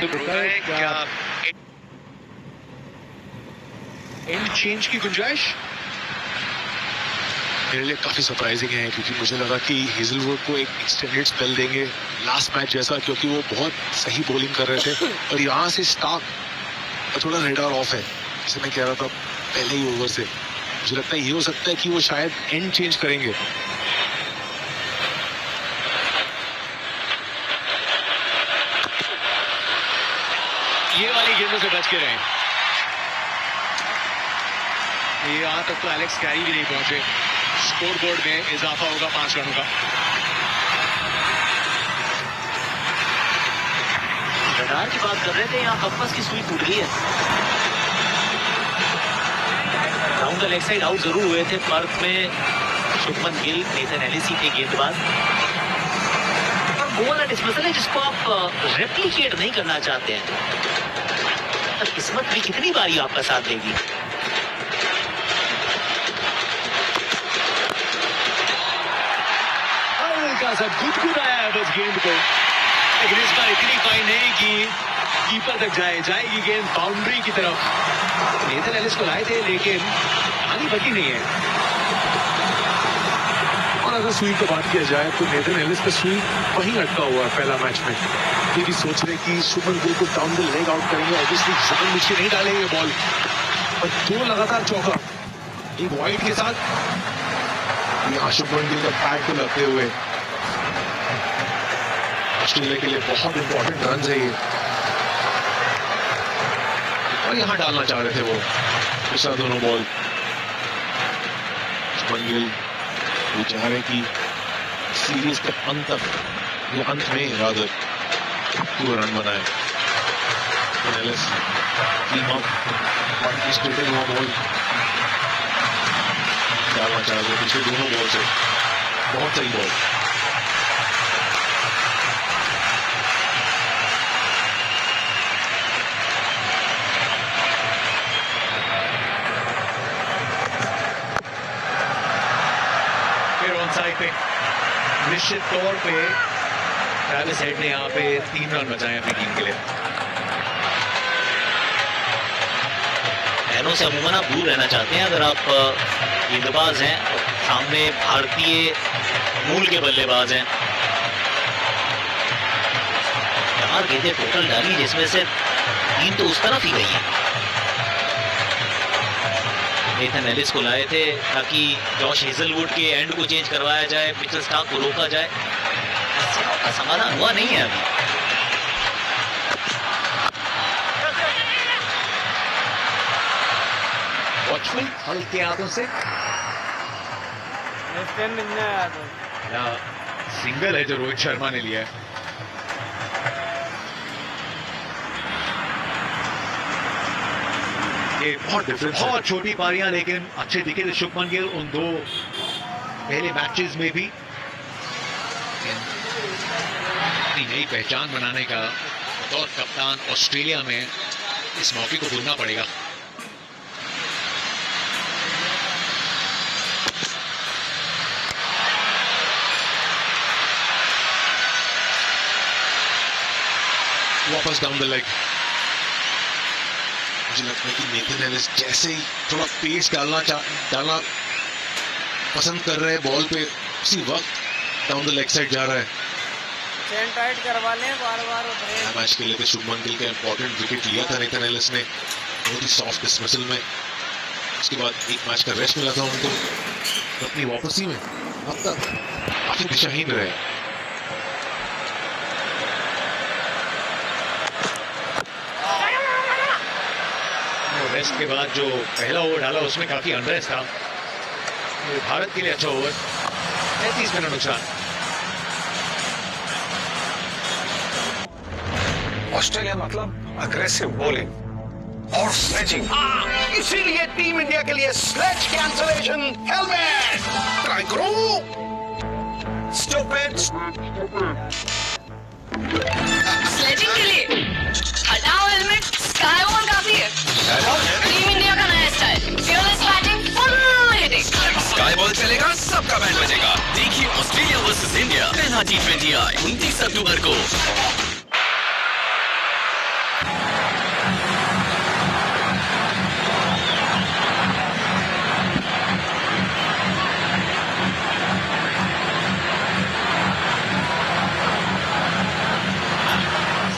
क्या and change की गुंजाइश? मेरे लिए काफी सरप्राइजिंग है, क्योंकि मुझे लगा कि हेजलवुड को एक एक्सटेंडेड स्पेल देंगे लास्ट मैच जैसा, क्योंकि वो बहुत सही बॉलिंग कर रहे थे। और यहाँ से स्टार्क थोड़ा रेडार ऑफ है, जैसे मैं कह रहा था पहले ही ओवर से। मुझे लगता है ये हो सकता है कि वो शायद एंड चेंज करेंगे। ये वाली गेंदों से बच के रहे। यहाँ तक तो एलेक्स कैरी भी नहीं पहुंचे। स्कोर बोर्ड में इजाफा होगा 5 रनों का। रडार की बात कर रहे थे, यहाँ कंपास की सुई टूट गई है। Down the leg side out जरूर हुए थे पर्थ में शुभमन गिल, नेथन एलिस के गेंदबाज। वो वाला डिस्मिसल है जिसको आप रेप्लिकेट नहीं करना चाहते हैं। किस्मत भी कितनी बारी आपका साथ देगी। हल्का सा गुदगुदाया है बस गेंद को, लेकिन इस बार इतनी फाइन है कि कीपर तक जाएगी गेंद बाउंड्री की तरफ। नेथन एलिस को लाए थे, लेकिन कहानी बची नहीं है। और अगर स्वीप की बात किया जाए तो नेथन एलिस का स्वीप वहीं अटका हुआ है पहला मैच में। ये भी सोच रहे कि शुभमन गिल को डाउन द लेग आउट करेंगे, ऑब्वियसली जमीन नीचे नहीं डालेंगे बॉल। और 2 लगातार चौका एक वाइड के साथ, यहाँ शुभमन गिल का पैड को लगते हुए ऑस्ट्रेलिया के लिए बहुत इंपॉर्टेंट रन है ये। और यहाँ डालना चाह रहे थे वो दूसरा दोनों बॉल। शुभमन गिल वो चाह रहे कि सीरीज के अंत तक या अंत में रादर 2 रन बनाए। एलिस टीम अप हुआ बॉल डालना चाह रहे पिछले दोनों बॉल से, बहुत सही बॉल। साइड पे निश्चित तौर पे ट्रेविस हेड ने यहाँ पे 3 रन बचाए अपनी टीम के लिए। मैनों से अमूमन आप दूर रहना चाहते हैं अगर आप गेंदबाज हैं, सामने भारतीय मूल के बल्लेबाज हैं। 4 गेंदें टोटल डाली, जिसमें से 3 तो उस तरफ ही गई है। नेथन एलिस को लाए थे ताकि जॉश हेजलवुड के एंड को चेंज करवाया जाए, मिचेल स्टार्क को रोका जाए। का समाधान हुआ नहीं है अभी। वॉचमैन हल्के हाथों से सिंगल है जो रोहित शर्मा ने लिया है। ये बहुत छोटी पारियां, लेकिन अच्छे दिखे थे शुभमन गिल उन 2 पहले मैचेस में भी। अपनी नई पहचान बनाने का बतौर कप्तान ऑस्ट्रेलिया में इस मौके को भूलना पड़ेगा। वापस डाउन द लेग। मुझे लगता है कि नेथन एलिस जैसे ही थोड़ा पेस डालना पसंद कर रहे हैं बॉल पे, उसी वक्त डाउन द लेग साइड जा रहा है। चेन टाइट करवा लें, बार-बार उतरे। मैच के लिए तो शुभमन गिल का इंपॉर्टेंट विकेट लिया था नेथन एलिस ने, बहुत ही सॉफ्ट डिसमिसल में। उसके बाद एक मैच का रेस्ट मिला था उनको। अपनी वापसी में अब तक काफी दिशाहीन रहे। रेस्ट के बाद जो पहला ओवर डाला उसमें काफी अनरेस्ट था। भारत के लिए अच्छा ओवर, 35 मिनट नुकसान। ऑस्ट्रेलिया मतलब अग्रेसिव बॉलिंग और स्लेजिंग। इसीलिए टीम इंडिया के लिए स्लेज कैंसलेशन हेलमेट ट्राई करो। स्टूपिड। स्लेजिंग के लिए हटाओ हेलमेट, स्काई वॉल काफी है। टीम इंडिया का नया style, fearless batting, full hitting. Sky ball चलेगा, सबका बैंड बजेगा। देखिए ऑस्ट्रेलिया वर्सेस इंडिया पहला T20I 29 अक्टूबर को।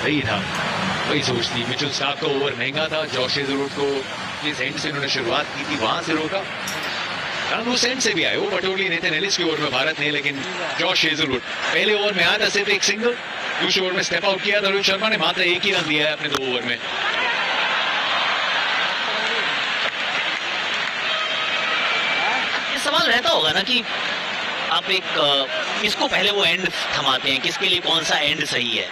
सही था, वही सोच थी। मिचेल स्टार्क का ओवर महंगा था, जॉश हेजलवुड को जिस एंड से उन्होंने शुरुआत की थी वहां से रोका। रन उस एंड से भी आए, वो बटोली नेथन एलिस के ओवर में भारत ने, लेकिन जॉश हेजलवुड पहले ओवर में आया था सिर्फ एक सिंगल, दूसरे ओवर में स्टेप आउट किया था। रोहित शर्मा ने मात्र एक ही रन दिया है अपने 2 ओवर में। ये सवाल रहता होगा ना कि आप किसको पहले वो एंड थमाते हैं, किसके लिए कौन सा एंड सही है।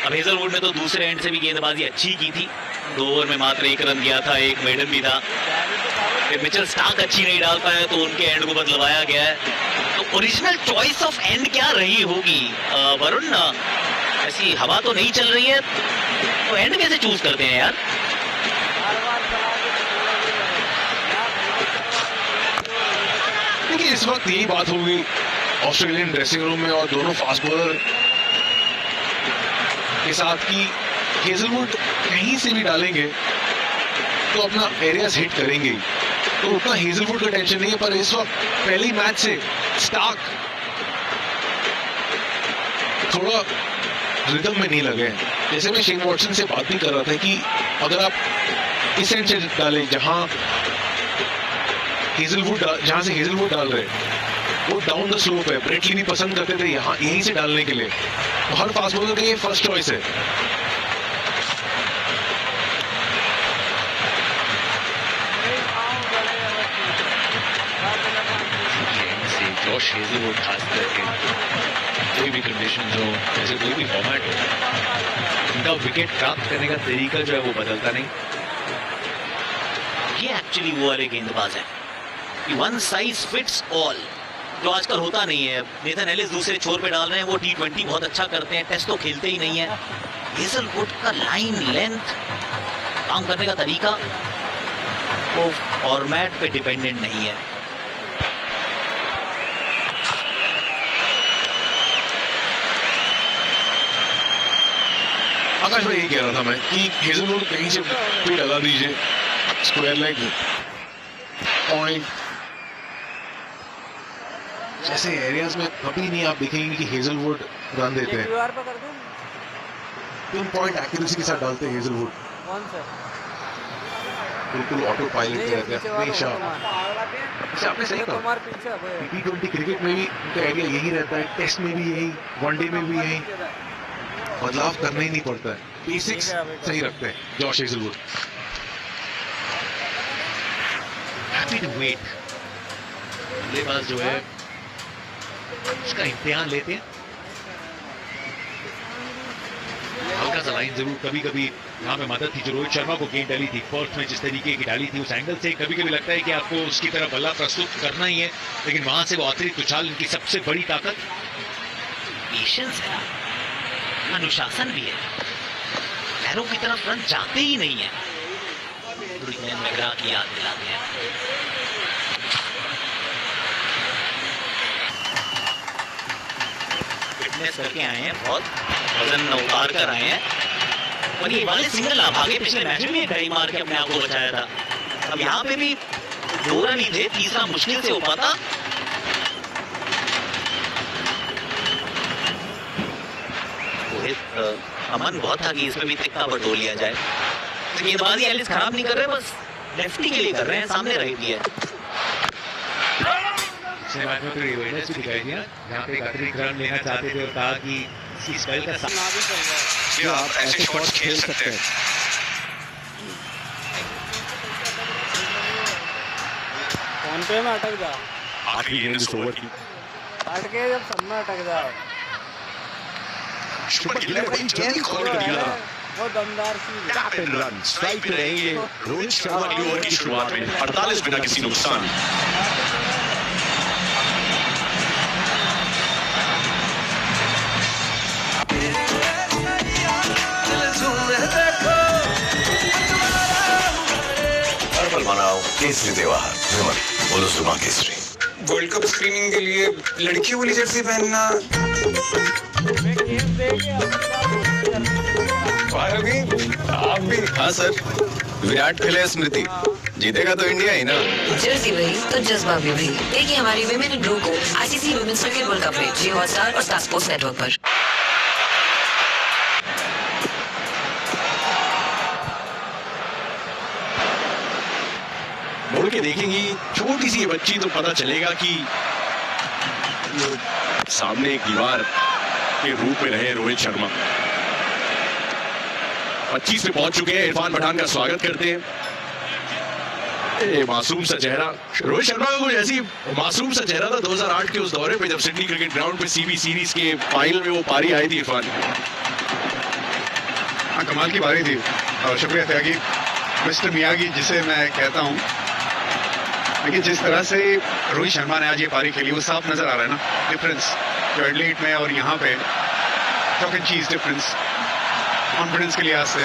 अब हेजलवुड ने तो दूसरे एंड से भी गेंदबाजी अच्छी की थी, 2 ओवर में मात्र 1 रन दिया था, 1 मेडन भी था। फिर मिचेल स्टार्क अच्छी नहीं डाल पाया तो उनके एंड को बदलवाया गया है। तो ओरिजिनल चॉइस ऑफ एंड क्या रही होगी वरुण? ऐसी हवा तो नहीं चल रही है, तो एंड कैसे चूज करते हैं यार? देखिए इस वक्त यही बात होगी ऑस्ट्रेलियन ड्रेसिंग रूम में और दोनों फास्ट बॉलर के साथ कि हेजलवुड कहीं से भी डालेंगे तो अपना एरियाज हिट करेंगे, तो उतना हेजलवुड का टेंशन नहीं है। पर इस वक्त पहली मैच से स्टार्क थोड़ा रिदम में नहीं लगे। जैसे मैं शेन वॉटसन से बात भी कर रहा था कि अगर आप इस एंड से डालें जहां से हेजलवुड डाल रहे वो डाउन द स्लोप है, ब्रेट ली भी पसंद करते थे यहाँ यहीं से डालने के लिए, तो हर फास्ट बॉलर का ये फर्स्ट चॉइस है। जॉश हेजलवुड खास करके कोई भी कंडीशन हो, जैसे कोई भी फॉर्मेट हो, उनका विकेट प्राप्त करने का तरीका जो है वो बदलता नहीं। ये एक्चुअली वो वाले गेंदबाज हैं कि वन साइज फिट्स ऑल, जो आजकल होता नहीं है। नेथन एलिस दूसरे छोर पे डाल रहे हैं, वो T20 बहुत अच्छा करते हैं, टेस्ट तो खेलते ही नहीं है। हेजलवुड का लाइन लेंथ, काम करने का तरीका वो फॉर्मेट पे डिपेंडेंट नहीं है। आकाश भाई यही कह रहा था मैं कि हेजलवुड कहीं से भी डला दीजिए, स्क्वायर लेग पॉइंट जैसे एरियाज में कभी नहीं आप देखेंगे कि हेजलवुड रन देते हैं। दीवार पर कर दो। पिन पॉइंट एक्यूरेसी के साथ डालते हैं हेजलवुड, कौन सा? बिल्कुल ऑटो पायलट पे रहते हैं हमेशा। अच्छा आपने सही कहा, तुम्हारे पीछे है। T20 क्रिकेट में भी उनका एरिया यही रहता है, टेस्ट में भी यही, वनडे में भी यही, बदलाव करना ही नहीं पड़ता है, बेसिक्स सही रखते हैं Josh Hazlewood. Happy to wait, बल्लेबाज जो है इसका इम्तिहान लेते हैं। हल्का सा लाइन जरूर कभी कभी यहाँ पे मदद थी जो रोहित शर्मा को गेंद डाली थी फर्स्ट में, जिस तरीके की डाली थी उस एंगल से कभी कभी लगता है कि आपको उसकी तरफ बल्ला प्रस्तुत करना ही है, लेकिन वहां से वो अतिरिक्त उछाल इनकी सबसे बड़ी ताकत। पेशेंस है, अनुशासन भी है, पैरों की तरफ रन जाते ही नहीं है। मैकग्रा की याद दिलाते हैं। फिटनेस करके आए हैं, बहुत वजन उतार कर आए हैं, और ये वाले सिंगल ना भागे। पिछले मैच में भी कई मार के अपने आप को बचाया था। अब यहाँ पे भी 2 रन ही थे, तीसरा मुश्किल से हो पाता। अमन बहुत था कि इसमें भी तिक्का बटोर लिया जाए। तो गेंदबाजी एलिस खराब नहीं कर रहे, बस लेफ्टी के लिए कर रहे हैं, सामने रह दिया। पिछले मैच में फिर अवेयरनेस भी दिखाई दिया, जहाँ पे एक अतिरिक्त रन लेना चाहते थे और कहा कि इसी स्पेल का क्या आप ऐसे शॉट्स खेल सकते हैं? फोन पे में अटक जा, आखिरी गेंद इस ओवर की। अटके जब सब में अटक जाओ। शुभमन गिल ने बड़ी जल्दी कॉल कर दिया। वो दमदार सी टैप एंड रन स्ट्राइक पे रहेंगे रोहित शर्मा की ओवर की शुरुआत में 48 बिना किसी नुकसान। हर पल मनाओ केसरी त्योहार, विमल बोलो सुबह केसरी। वर्ल्ड कप स्क्रीनिंग के लिए लड़कियों वाली जर्सी पहनना। आप भी? हाँ सर, विराट खेले, स्मृति जीतेगा तो इंडिया ही ना। जर्सी वही तो जज्बा भी वही। देखिए हमारी विमेन इन ब्लू को ICC women's cricket world cup में जियो हॉटस्टार और स्टार स्पोर्ट्स नेटवर्क पर। के देखेंगी छोटी सी ये बच्ची तो पता चलेगा कि वो सामने एक दीवार के रूप में रहे रोहित शर्मा। 25 पे पहुंच चुके हैं, इरफान पठान का स्वागत करते हैं। मासूम सा चेहरा रोहित शर्मा का कुछ ऐसी मासूम सा चेहरा था 2008 के उस दौरे पे जब सिडनी क्रिकेट ग्राउंड पे सीबी सीरीज के फाइनल में वो पारी आई थी। इरफान, हाँ, कमाल की पारी थी और शुक्रिया त्यागी मिस्टर मियागी जिसे मैं कहता हूँ। लेकिन जिस तरह से रोहित शर्मा ने आज ये पारी खेली वो साफ नजर आ रहा है ना डिफरेंस जो एडलेड में और यहाँ पे चॉक एंड चीज डिफरेंस कॉन्फिडेंस के लिहाज से।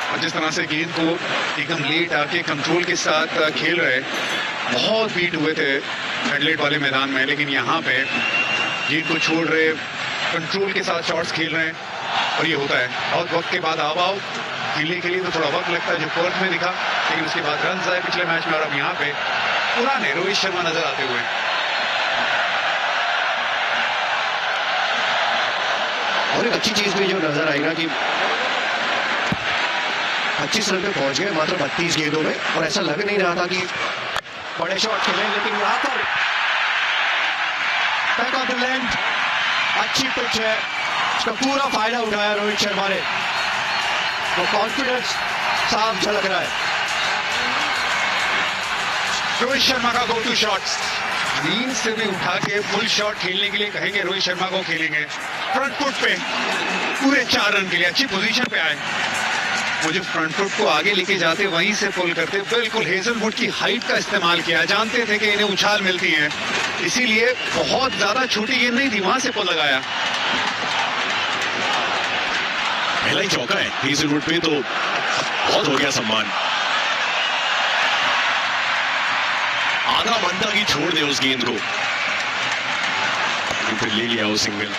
और जिस तरह से गेंद को एकदम लेट आके कंट्रोल के साथ खेल रहे, बहुत बीट हुए थे एडलेड वाले मैदान में, लेकिन यहाँ पे गेंद को छोड़ रहे, कंट्रोल के साथ शॉट्स खेल रहे हैं। और ये होता है बहुत वक्त के बाद आओ खेलने के लिए तो थोड़ा वक्त लगता है जो पर्थ में दिखा, लेकिन उसके बाद रन आए पिछले मैच में और अब यहाँ पे पुराने रोहित शर्मा नजर आते हुए। और एक अच्छी चीज भी जो नजर आई ना कि 25 रन पे पहुंच गए मात्र 32 गेंदों में, और ऐसा लग नहीं रहा था कि बड़े शॉट खेले, लेकिन यहाँ पर बैक ऑफ द लेंथ अच्छी पिच है, उसका पूरा फायदा उठाया रोहित शर्मा ने। वो कॉन्फिडेंस साफ झलक रहा है। रोहित शर्मा का गो टू शॉट्स, नींद से भी उठा के फुल शॉट खेलने के लिए कहेंगे रोहित शर्मा को, खेलेंगे फ्रंट फुट पे पूरे 4 रन के लिए अच्छी पोजीशन पे आए। वो जो फ्रंट फुट को आगे लेके जाते वहीं से पुल करते, बिल्कुल हेजलवुड की हाइट का इस्तेमाल किया, जानते थे कि इन्हें उछाल मिलती है, इसीलिए बहुत ज्यादा छोटी गेंद नहीं थी, वहां से पुल लगाया। पहला ही चौका है हेजलवुड पे तो बहुत हो गया सम्मान। आधा बनता कि छोड़ दे उस गेंद को, फिर ले लिया वो single.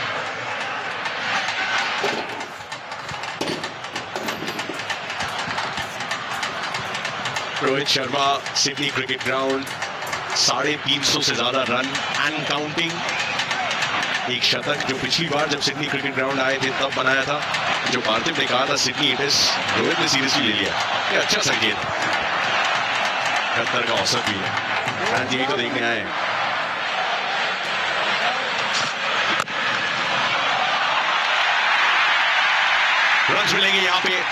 Rohit Sharma Sydney cricket ground 350 से ज्यादा रन एंड काउंटिंग। एक शतक जो पिछली बार जब सिडनी क्रिकेट ग्राउंड आए थे तब बनाया था, जो पार्थिव ने कहा था सिडनी इट इज, रोहित ने सीरियसली ले लिया। ये अच्छा संकेत, 71 का औसत भी है, यही तो देखने आए हैं। रन मिलेंगे यहाँ पे,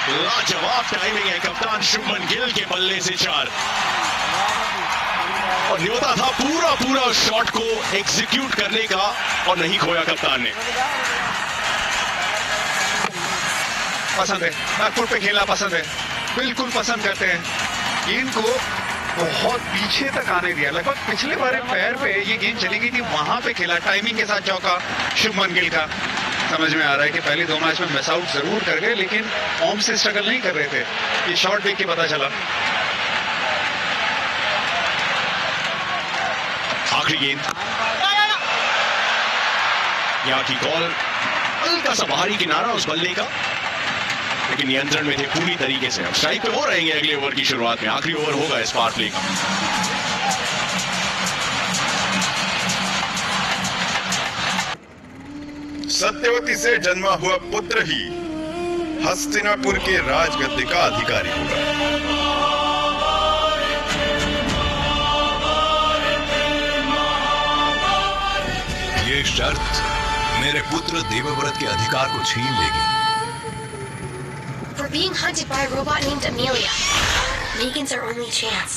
लाजवाब टाइमिंग है कप्तान शुभमन गिल के बल्ले से 4, और न्योता था पूरा शॉट को एग्जीक्यूट करने का और नहीं खोया कप्तान ने। पसंद है बैकफुट पे खेलना, पसंद है, बिल्कुल पसंद करते हैं। गेंद को बहुत पीछे तक आने दिया, लगभग पिछले बार पैर पे ये गेंद चली गई थी, वहां पे खेला टाइमिंग के साथ चौका शुभमन गिल का। समझ में आ रहा है कि पहले 2 मैच में मिस आउट जरूर कर गए, लेकिन फॉर्म से स्ट्रगल नहीं कर रहे थे, ये शॉट देख के पता चला। आखिरी गेंद, यहाँ की कॉल, हल्का सा बाहरी किनारा उस बल्ले का, लेकिन नियंत्रण में थे पूरी तरीके से। अब स्ट्राइक पे वो रहेंगे अगले ओवर की शुरुआत में, आखिरी ओवर होगा इस पावर प्ले का। सत्यवती से जन्मा हुआ पुत्र ही हस्तिनापुर के राजगद्दे का अधिकारी होगा। ये शर्त मेरे पुत्र देवव्रत के अधिकार को छीन लेगी। We're being hunted by a robot named Amelia. Megan's our only chance.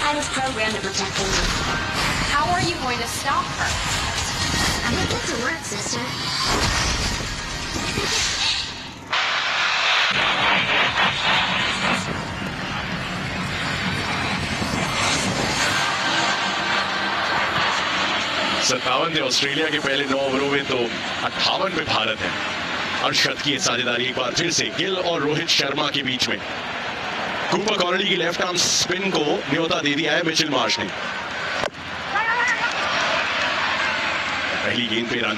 I was programmed to protect Megan. How are you going to stop her? I'm gonna get to work, sister. सत्तावन थे Australia के पहले 9 ओवरों में, तो 58 पे भारत है। अर्शद की साझेदारी एक बार फिर से गिल और रोहित शर्मा के बीच में। कूपर कॉर्नली की लेफ्ट आर्म स्पिन को न्योता दे दिया है मिचेल मार्श ने। पहली गेंद पे रन,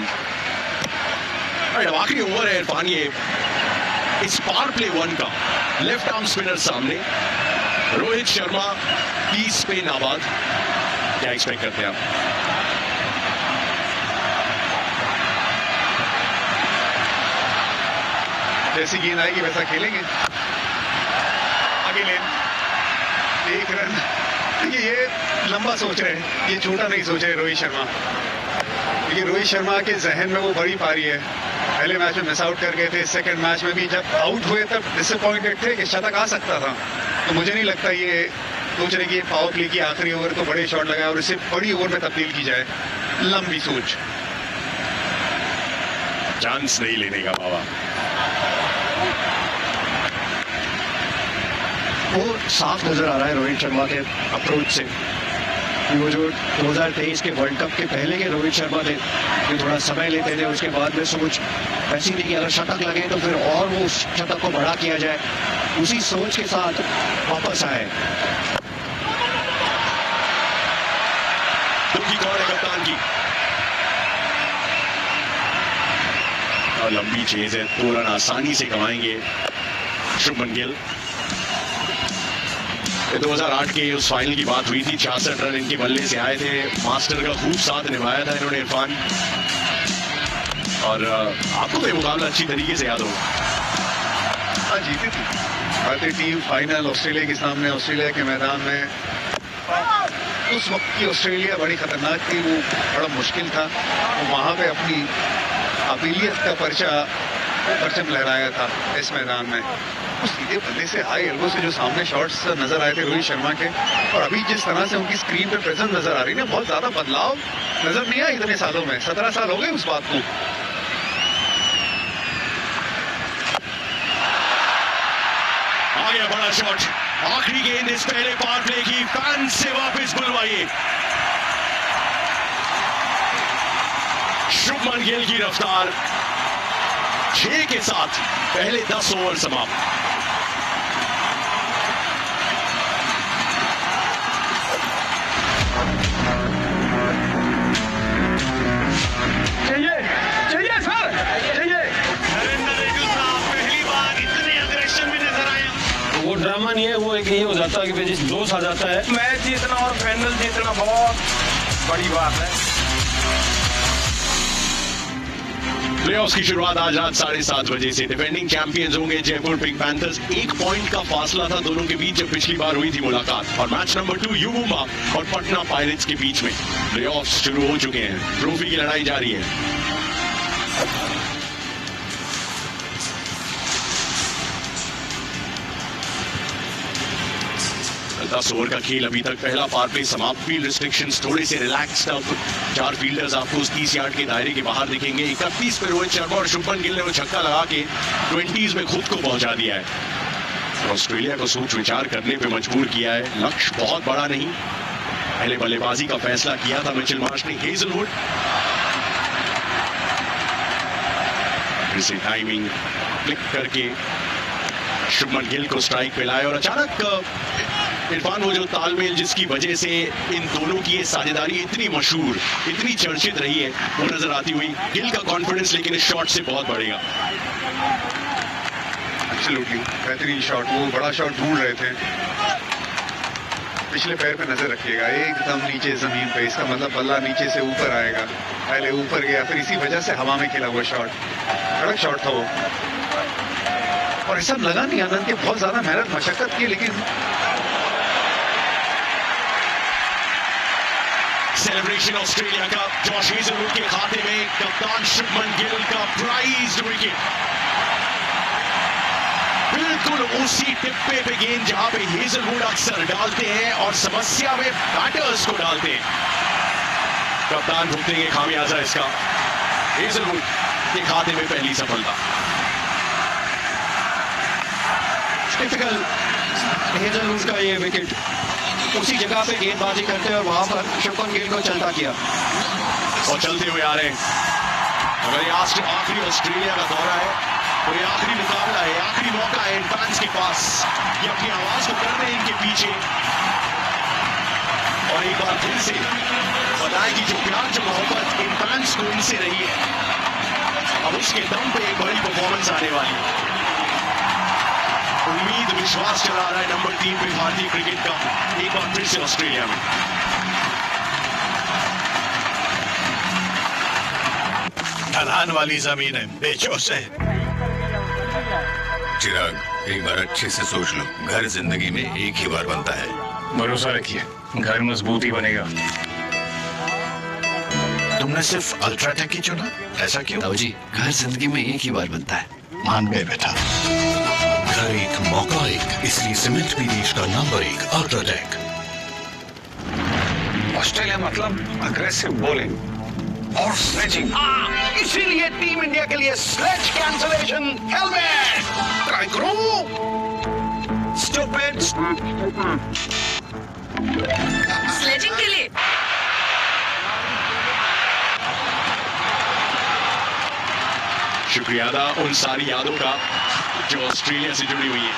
आखिरी ओवर है इरफान, ये इस पावर प्ले 1 का लेफ्ट आर्म स्पिनर सामने, रोहित शर्मा 30 पे नाबाद। क्या एक्सपेक्ट करते हैं आप? जैसी गेंद आएगी वैसा खेलेंगे। आगे लेन, 1 रन। ये लंबा सोच रहे हैं, ये छोटा नहीं सोच रहे रोहित शर्मा। ये रोहित शर्मा के जहन में वो बड़ी पारी है। पहले मैच में मिस आउट कर गए थे, सेकंड मैच में भी जब आउट हुए तब डिसअपॉइंटेड थे कि शतक आ सकता था। तो मुझे नहीं लगता ये सोच रहे कि पावर प्ले की आखिरी ओवर तो बड़े शॉट लगाए और इसे बड़ी ओवर में तब्दील की जाए। लंबी सोच, चांस नहीं लेने का बाबा। वो साफ नजर आ रहा है रोहित शर्मा के अप्रोच से। वो जो 2023 के वर्ल्ड कप के पहले के रोहित शर्मा थे, ये थोड़ा समय लेते थे, उसके बाद में सोच ऐसी थी कि अगर शतक लगे तो फिर और वो उस शतक को बड़ा किया जाए। उसी सोच के साथ वापस आए। दुखी कौन है कप्तान की, और लंबी चेज है, 2 रन आसानी से कमाएंगे शुभमन गिल। 2008 के उस फाइनल की बात हुई थी, 66 रन इनके बल्ले से आए थे। मास्टर का खूब साथ निभाया था इन्होंने इरफान, और आपको तो ये मुकाबला अच्छी तरीके से याद होगा। हाँ, जीती थी भारतीय टीम फाइनल ऑस्ट्रेलिया के सामने, ऑस्ट्रेलिया के मैदान में। उस वक्त की ऑस्ट्रेलिया बड़ी खतरनाक थी, वो बड़ा मुश्किल था। वो वहाँ पे अपनी काबिलियत का परचम लहराया था इस मैदान में। वो सीधे बल्ले से हाई एल्बो से जो सामने शॉट्स नजर आए थे रोहित शर्मा के, और अभी जिस तरह से उनकी स्क्रीन पे प्रेजेंस नजर आ रही है, बहुत ज्यादा बदलाव नजर नहीं आया इतने सालों में। 17 साल हो गए उस बात को। आ गया बड़ा शॉट, आखिरी गेंद इस पहले पावर प्ले की, फैंस से वापस बुलवाइए। शुभमन गिल की रफ्तार 6 के साथ पहले 10 ओवर समाप्त। चाहिए सर, चाहिए। नरेंद्र रेड्डी साहब पहली बार इतने अग्रेशन में नजर आए। वो ड्रामा नहीं है, वो एक ये हो जाता है कि जिस जोश आ जाता है। मैच जीतना और फाइनल जीतना बहुत बड़ी बात है। प्लेऑफ्स की शुरुआत आज रात 7:30 बजे से। डिफेंडिंग चैंपियंस होंगे जयपुर पिंक पैंथर्स। 1 पॉइंट का फासला था दोनों के बीच जब पिछली बार हुई थी मुलाकात। और मैच नंबर 2 युवा और पटना पायरेट्स के बीच में। प्लेऑफ्स शुरू हो चुके हैं, ट्रॉफी की लड़ाई जारी है। 10 ओवर का खेल अभी तक, पहला पावर प्ले समाप्त। फील्ड रिस्ट्रिक्शंस थोड़े से रिलैक्स्ड। अब 4 फील्डर्स आपको उस 30 यार्ड के दायरे के बाहर दिखेंगे। 31 पे रोहित शर्मा और शुभमन गिल ने वो छक्का लगा के 20s में खुद को पहुंचा दिया है। ऑस्ट्रेलिया को सोच विचार करने पे मजबूर किया है। लक्ष्य बहुत बड़ा नहीं। पहले बल्लेबाजी का फैसला किया था मिचेल मार्श ने। हेजलवुड इसे टाइमिंग क्लिक करके शुभमन गिल को स्ट्राइक पे लाए, और अचानक इरफान वो जो तालमेल जिसकी वजह से इन दोनों की ये साझेदारी इतनी मशहूर, इतनी चर्चित रही है, वो नजर आती हुई। गिल का कॉन्फिडेंस लेकिन इस शॉट से बहुत बढ़ेगा। एब्सोल्युटली बेहतरीन शॉट, वो बड़ा शॉट ढूंढ रहे थे। पिछले पैर पे नजर रखिएगा, एकदम नीचे जमीन पे। इसका मतलब बल्ला नीचे से ऊपर आएगा। पहले ऊपर गया, फिर इसी वजह से हवा में खेला हुआ शॉट। कड़क शॉट था वो, और ऐसा लगा नहीं आनंद के बहुत ज्यादा मेहनत मशक्कत की, लेकिन सेलिब्रेशन ऑस्ट्रेलिया का। जॉश हेजलवुड के खाते में कप्तान शुभमन गिल का प्राइज्ड विकेट। बिल्कुल उसी टिप्पे पे गेंद जहां पे हेजलवुड अक्सर डालते हैं और समस्या में बैटर्स को डालते हैं। कप्तान भुगतेंगे खामियाजा इसका। हेजलवुड के खाते में पहली सफलता। टिपिकल हेजलवुड का ये विकेट, उसी जगह पे गेंदबाजी करते हैं और वहां पर शुभमन गिल को चलता किया और चलते हुए आ रहे हैं। अगर ये आखिरी ऑस्ट्रेलिया का दौरा है और ये आखिरी मुकाबला है, आखिरी मौका है इन फैंस के पास, ये अपनी आवाज को कर रहे हैं इनके पीछे। और एक बार फिर से बताएं कि जो प्यार, जो मोहब्बत इन फैंस को इनसे रही है, अब उसके दम पे एक बड़ी परफॉर्मेंस आने वाली है। उम्मीद, विश्वास चला रहा है नंबर 3 पे भारतीय क्रिकेट का, एक बार फिर से ऑस्ट्रेलिया में। ढलान वाली जमीन है, बेचोस है। चिराग, एक बार अच्छे से सोच लो, घर जिंदगी में एक ही बार बनता है। भरोसा रखिए, घर मजबूत ही बनेगा। तुमने सिर्फ अल्ट्राटेक ही चुना, ऐसा क्यों? ताऊ जी, घर जिंदगी में एक ही बार बनता है। मान गए बेटा। घर एक, मौका एक, इसलिए सीमेंट भी देश का नंबर 1 अल्ट्राटेक। ऑस्ट्रेलिया मतलब अग्रेसिव बॉलिंग और स्लेजिंग। इसीलिए टीम इंडिया के लिए स्लेज कैंसलेशन हेलमेट ट्राई करो। स्टूपिड। स्लेजिंग के लिए शुक्रिया अदा उन सारी यादों का जो ऑस्ट्रेलिया से जुड़ी हुई है।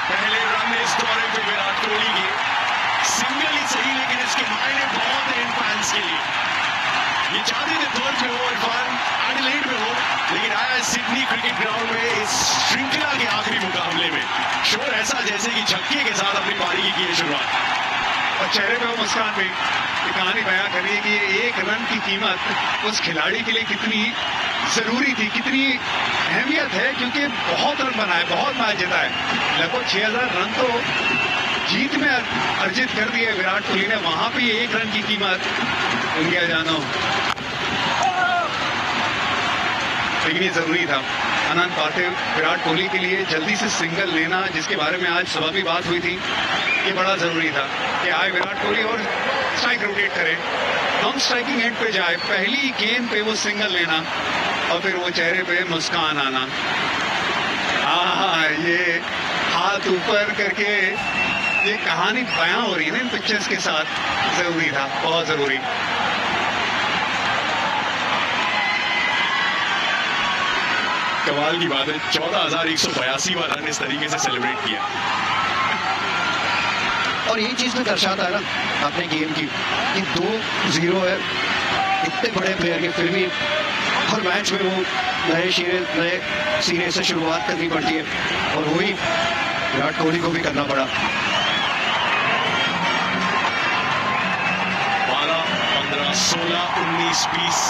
पहले रन इस दौरे पे विराट कोहली के, सिंगल ही सही लेकिन इसके मायने बहुत है इन फैंस के लिए। ये चाहते थे पर्थ में हो, इरफान एडिलेड में हो, लेकिन आया सिडनी क्रिकेट ग्राउंड में इस श्रृंखला के आखिरी मुकाबले में। शोर ऐसा जैसे कि छक्के के साथ अपनी पारी की है शुरुआत। और चेहरे पे वो मुस्कान भी ये कहानी बयां करी है कि एक रन की कीमत उस खिलाड़ी के लिए कितनी जरूरी थी, कितनी अहमियत है, क्योंकि बहुत रन बनाए, बहुत मैच जीता है। लगभग 6000 रन तो जीत में अर्जित कर दिए विराट कोहली ने। वहां पे एक रन की कीमत इंडिया जानो, लेकिन ये जरूरी था। अनंत पार्थिव विराट कोहली के लिए जल्दी से सिंगल लेना, जिसके बारे में आज सुबह भी बात हुई थी, ये बड़ा जरूरी था कि आए विराट कोहली और स्ट्राइक रोटेट करे, नॉन स्ट्राइकिंग एंड पे जाए, पहली गेंद पे वो सिंगल लेना और फिर वो चेहरे पे मुस्कान आना। ये हाथ ऊपर करके ये कहानी बयां हो रही है ना इन पिक्चर्स के साथ, जरूरी था, बहुत जरूरी। कमाल की बात है, 14,182वां रन इस तरीके से सेलिब्रेट किया। और यही चीज तो दर्शाता है ना अपने गेम की कि 2-0 है, इतने बड़े प्लेयर के, फिर भी हर मैच में वो नए सिरे से शुरुआत करनी पड़ती है, और वही विराट कोहली को भी करना पड़ा। 12, 15, 16, 19, 20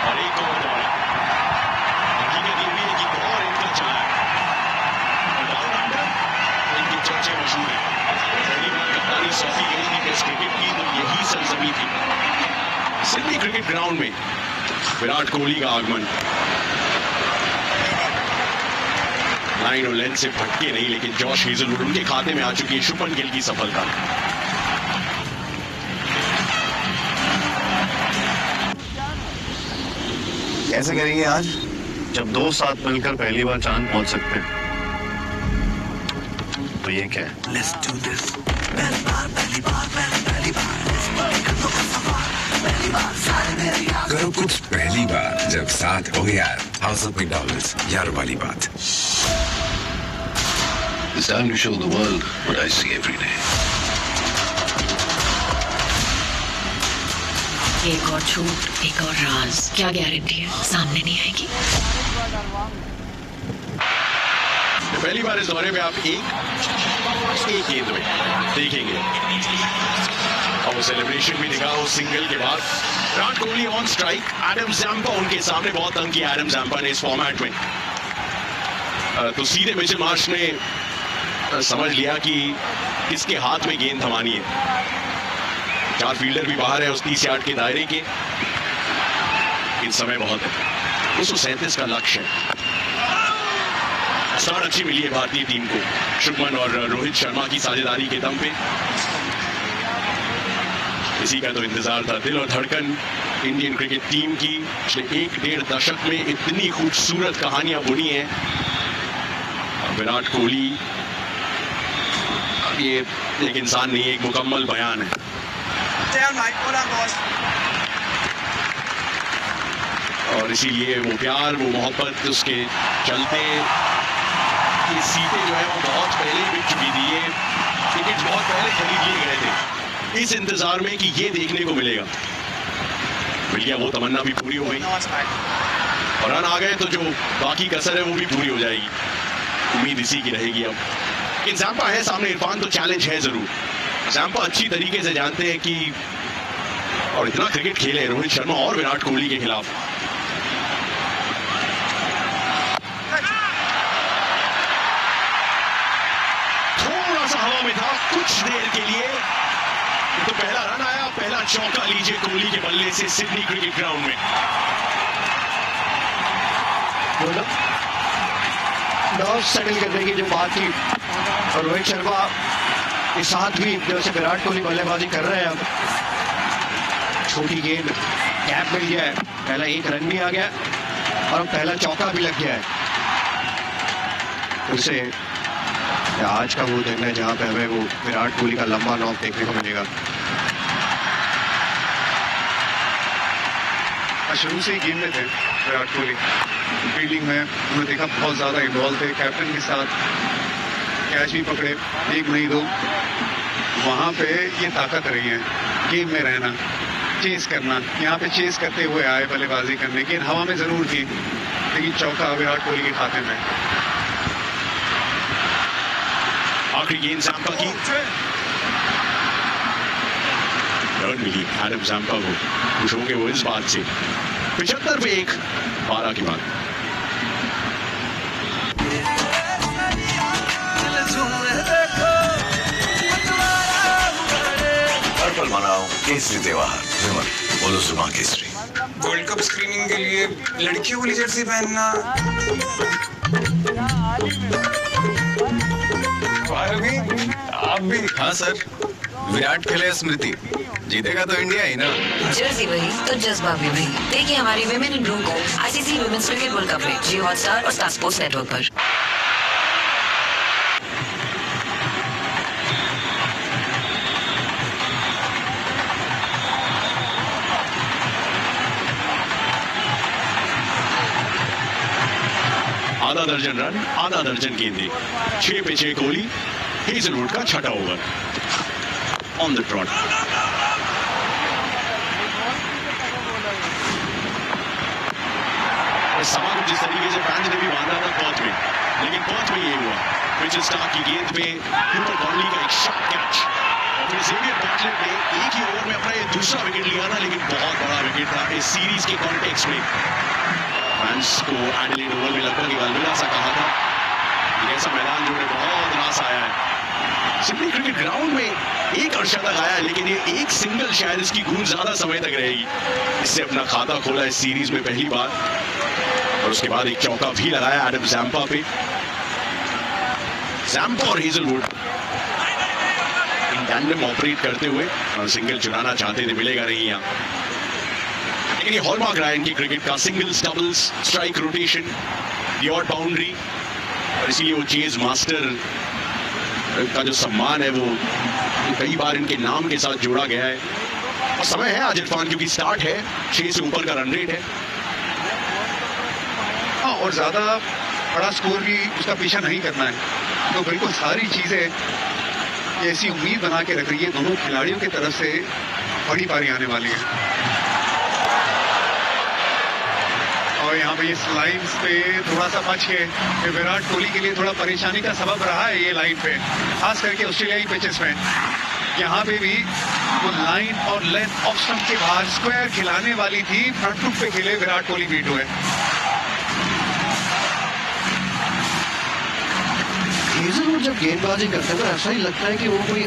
और एक और दौड़ा। हकीकत ये भी है कि दौर इनका चला है, डाउन अंडर इनके चर्चे मशहूर हैं। पहली बार कप्तानी सौंपी गई थी टेस्ट क्रिकेट की तो यही सरजमी थी, सिडनी क्रिकेट ग्राउंड में विराट कोहली का आगमन। लाइन और लेंथ से भटके नहीं, लेकिन जॉश हेजलवुड उनके खाते में आ चुकी है शुभमन गिल की सफलता। कैसे करेंगे आज, जब 2 साथ मिलकर पहली बार चांद पहुंच सकते हैं? तो ये क्या है? Let's do this. करो कुछ पहली बार जब साथ हो यार। हाउस ऑफ मैकडॉनल्ड्स, यार वाली बात। It's time to show the world what I see every day. एक और झूठ, एक और राज, क्या गारंटी है सामने नहीं आएगी? पहली बार इस दौरे में आप एक गेंद में देखेंगे और वो सेलिब्रेशन भी दिखा उस सिंगल के बाद। Virat Kohli on strike, Adam Zampa उनके सामने बहुत तंग किया एडम जैम्पा ने इस फॉर्मेट में। तो सीधे मिचेल मार्श ने समझ लिया कि किसके हाथ में गेंद थमानी है। 4 फील्डर भी बाहर है उस 30 यार्ड के दायरे के। इस समय बहुत है, 237 का लक्ष्य है। स्टार्ट अच्छी मिली है भारतीय टीम को शुभमन और रोहित शर्मा की साझेदारी के दम पे। इसी का तो इंतजार था। दिल और धड़कन इंडियन क्रिकेट टीम की पिछले 1-1.5 दशक में इतनी खूबसूरत कहानियां बुनी हैं। विराट कोहली ये एक इंसान नहीं, एक मुकम्मल बयान है। और इसीलिए वो प्यार, वो मोहब्बत, उसके चलते ये सीटें जो है वो बहुत पहले बिक चुकी थी। ये टिकट बहुत पहले खरीद लिए गए थे इस इंतजार में कि ये देखने को मिलेगा। मिल गया, वो तमन्ना भी पूरी हो गई और रन आ गए तो जो बाकी कसर है वो भी पूरी हो जाएगी। उम्मीद इसी की रहेगी। अब लेकिन जैम्पा है सामने, इरफान, तो चैलेंज है जरूर। जैम्पा अच्छी तरीके से जानते हैं कि और इतना क्रिकेट खेले रोहित शर्मा और विराट कोहली के खिलाफ। हवाओं में था कुछ देर के लिए। तो पहला रन आया, पहला चौका लीजिए कोहली के बल्ले से सिडनी क्रिकेट ग्राउंड में। नर्व सेटल करने की जो बात थी, और रोहित शर्मा के साथ भी जैसे विराट कोहली बल्लेबाजी कर रहे हैं, अब छोटी गेंद गैप मिल गया है, पहला एक रन भी आ गया और अब पहला चौका भी लग गया है। फिर से आज का वो दिन है जहां पे हमें वो विराट कोहली का लंबा नॉक देखने को मिलेगा। शुरू से ही गेम में थे विराट कोहली, फील्डिंग में उन्होंने देखा बहुत ज़्यादा इन्वॉल्व थे, कैप्टन के साथ कैच भी पकड़े, एक नहीं दो। वहाँ पे ये ताकत रही है गेम में रहना, चेस करना। यहाँ पे चेस करते हुए आए बल्लेबाजी करने की, हवा में ज़रूर थी, लेकिन चौका विराट कोहली के खाते में। आखिरी गेंद ज़ाम्पा की, रन मिली एडम ज़ाम्पा को, खुश होंगे वो इस बात से। 75 पे 1, 12 के बाद। हर पल मनाओ केसरी त्योहार, विमल बोलो जुबान केसरी। वर्ल्ड कप स्क्रीनिंग के लिए लड़कियों वाली जर्सी पहनना, आप भी। हाँ सर, विराट खेले स्मृति, जीतेगा तो इंडिया ही ना। जर्सी वही तो जज्बा भी वही। देखिए हमारी विमेन इन ब्लू को ICC women's cricket world cup में जियो हॉटस्टार और स्टार स्पोर्ट्स नेटवर्क पर। आधा दर्जन रन, आधा दर्जन गेंदें, 6 पे 6 कोहली, हेजलवुड का छठा ओवर ऑन द ट्रॉट। समा को जिस तरीके से फैंस ने भी बांधा था पॉच में, लेकिन पॉच में ये हुआ मिचेल स्टार्क की गेंद पे क्यूपर कॉर्नली का एक शॉट कैच, और फिर जेवियर बैटलेट ने एक ही ओवर में अपना ये दूसरा विकेट लिया था, लेकिन बहुत बड़ा विकेट था इस सीरीज के कॉन्टेक्स्ट में। फैंस को एडिलेड ओवल में लगभग अलविदा सा कहा था, ऐसा मैदान जो है बहुत रास आया है। सिडनी क्रिकेट ग्राउंड में एक अर्शतक आया है, लेकिन ये एक सिंगल शायद इसकी गूंज ज्यादा समय तक रहेगी। इससे अपना खाता खोला इस सीरीज में पहली बार, और उसके बाद एक चौका भी लगाया एडम ज़ाम्पा पे। ज़ाम्पा और हेजलवुड इन टैंडम ऑपरेट करते हुए और सिंगल चुराना चाहते थे, मिलेगा नहीं यहाँ। लेकिन ये हॉलमार्क रहा है इनकी क्रिकेट का, singles, doubles, strike rotation, the odd boundary, और इसीलिए वो चेज मास्टर का जो सम्मान है वो कई बार इनके नाम के साथ जोड़ा गया है। और समय है आज इरफान, क्योंकि स्टार्ट है, 6 से ऊपर का रन रेट है। हाँ, और ज़्यादा बड़ा स्कोर भी उसका पीछा नहीं करना है, तो बिल्कुल सारी चीज़ें ऐसी उम्मीद बना के रख रही है दोनों खिलाड़ियों की तरफ से बड़ी पारी आने वाली है। और यहाँ पे इस लाइन्स पे थोड़ा सा बच के विराट कोहली के लिए थोड़ा परेशानी का सबब रहा है ये लाइन पे, खास करके ऑस्ट्रेलियाई पिचेस में। यहाँ पे भी वो लाइन और लेंथ ऑफ स्टंप के बाहर स्क्वायर खिलाने वाली थी, फ्रंट फुट पे खेले विराट कोहली बीट हुए। हेजलवुड जब गेंदबाजी करते हैं तो ऐसा ही लगता है कि वो कोई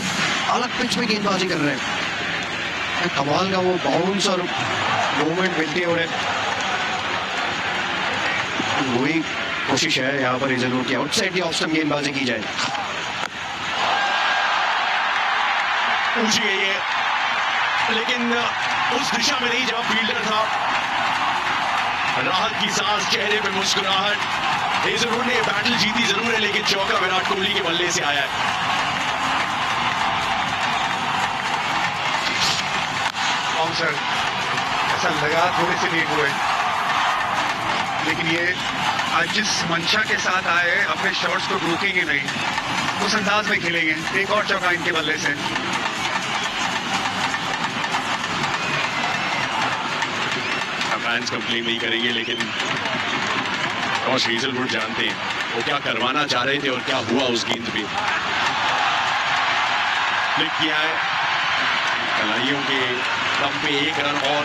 अलग पिच में गेंदबाजी कर रहे हैं। कमाल का वो बाउंस और मूवमेंट मिलती है उन्हें, वही कोशिश है यहाँ पर हेजलवुड की आउटसाइड की ऑफ स्टंप गेंदबाजी की जाए। ऊंची गई है, लेकिन उस दिशा में नहीं जहां फील्डर था। राहत की सांस, चेहरे पे मुस्कुराहट। हेजलवुड ने बैटल जीती जरूर है, लेकिन चौका विराट कोहली के बल्ले से आया है। बाउंसर ऐसा लगा थोड़े से लेट हुए, लेकिन ये आज जिस मंशा के साथ आए अपने शॉट्स को रोकेंगे नहीं, उस अंदाज में खेलेंगे। एक और चौका इनके बल्ले से। फैंस कंप्लेन नहीं करेंगे, लेकिन जॉश हेजलवुड जानते हैं वो क्या करवाना चाह रहे थे और क्या हुआ उस गेंद पे। क्लिक किया है, कलाइयों के दम पे 1 रन और।